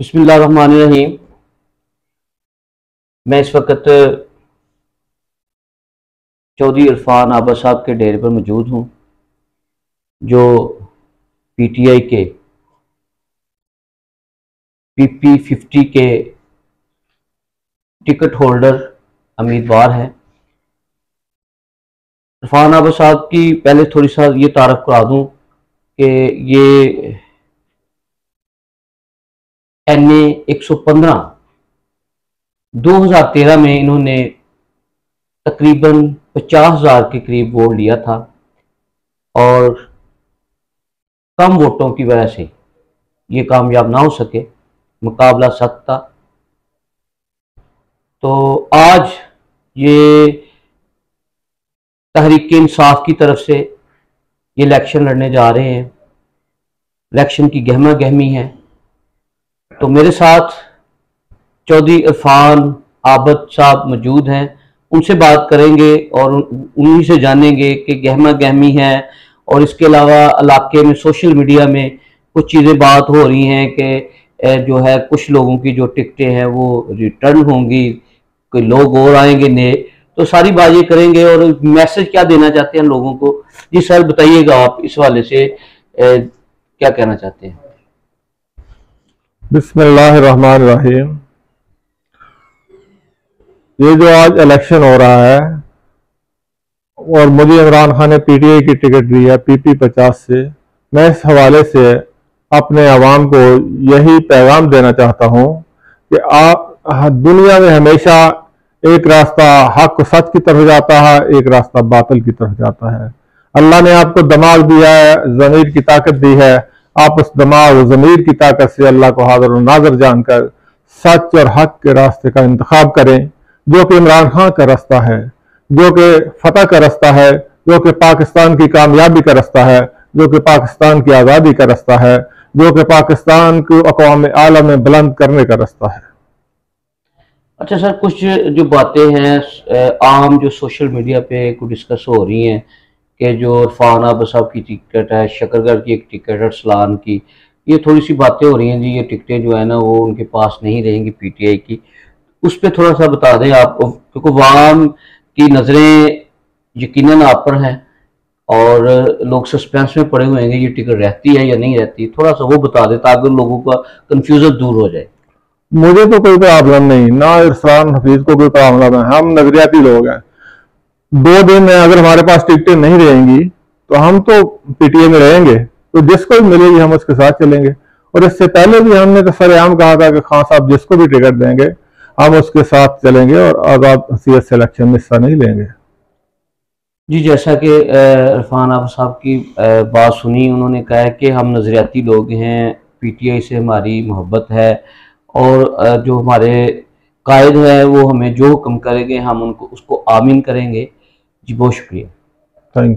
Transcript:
बिस्मिल्लाहिर्रहमानिर्रहीम। मैं इस वक्त चौधरी इरफान आबा साहब के डेरे पर मौजूद हूँ, जो पीटीआई के PP50 के टिकट होल्डर उम्मीदवार हैं। इरफान आबा साहब की पहले थोड़ी सा ये तारफ़ करा दूँ कि ये NA 115 2013 में इन्होंने तकरीबन 50,000 के करीब वोट लिया था और कम वोटों की वजह से ये कामयाब ना हो सके, मुकाबला सख्त था। तो आज ये तहरीक इंसाफ की तरफ से ये इलेक्शन लड़ने जा रहे हैं। इलेक्शन की गहमा गहमी है। तो मेरे साथ चौधरी इरफान आबद साहब मौजूद हैं, उनसे बात करेंगे और उन्हीं से जानेंगे कि गहमा गहमी है और इसके अलावा इलाके में सोशल मीडिया में कुछ चीज़ें बात हो रही हैं कि जो है कुछ लोगों की जो टिकटें हैं वो रिटर्न होंगी, कोई लोग और आएंगे नए। तो सारी बातें करेंगे और मैसेज क्या देना चाहते हैं लोगों को। जी सर, बताइएगा आप इस वाले से क्या कहना चाहते हैं। बिस्मिल्लाहिर्रहमानिर्रहीम। ये जो आज इलेक्शन हो रहा है और मुझे इमरान खान ने पीटीआई की टिकट दी है PP50 से, मैं इस हवाले से अपने अवाम को यही पैगाम देना चाहता हूँ कि आप दुनिया में हमेशा एक रास्ता हक सच की तरफ जाता है, एक रास्ता बातिल की तरफ जाता है। अल्लाह ने आपको दिमाग दिया है, ज़मीर की ताकत दी है। आप उस दिमाग और ज़मीर की ताकत से अल्लाह को हाज़िर और नाज़िर जानकर सच और हक के रास्ते का इंतखाब करें, जो कि इमरान खान का रास्ता है, जो कि फतह का रास्ता है, जो कि पाकिस्तान की कामयाबी का रास्ता है, जो कि पाकिस्तान की आज़ादी का रास्ता है, जो कि पाकिस्तान को अक़वाम आलम में बुलंद करने का रास्ता है। अच्छा सर, कुछ जो बातें हैं आम जो सोशल मीडिया पे कुछ डिस्कस हो रही हैं कि जो इरफान आबा साहब की टिकट है, शकरगढ़ की एक टिकट है, सलान की, ये थोड़ी सी बातें हो रही हैं जी, ये टिकटें जो है ना वो उनके पास नहीं रहेंगी पीटीआई की। उस पर थोड़ा सा बता दें आप, क्योंकि वाम की नज़रें यकीनन आप पर हैं और लोग सस्पेंस में पड़े हुए हैं ये टिकट रहती है या नहीं रहती। थोड़ा सा वो बता दें ताकि लोगों का कंफ्यूजन दूर हो जाए। मुझे तो कोई प्रॉब्लम नहीं, ना इरफान हफीज को कोई प्रॉब्लम है। हम नजरियाती लोग हैं। 2 दिन में अगर हमारे पास टिकटें नहीं रहेंगी तो हम तो पीटीए में रहेंगे, तो जिसको भी मिलेगी हम उसके साथ चलेंगे। और इससे पहले भी हमने तो सरेआम कहा था कि खान साहब जिसको भी टिकट देंगे हम उसके साथ चलेंगे और आज़ाद हसीयत से इलेक्शन में हिस्सा नहीं लेंगे। जी, जैसा कि इरफान आबा साहब की बात सुनी, उन्होंने कहा है कि हम नज़रियाती लोग हैं, पीटीआई से हमारी मोहब्बत है और जो हमारे कायद हैं वो हमें जो हुक्म करेंगे हम उनको उसको आमीन करेंगे। जी बहुत शुक्रिया। Thank you.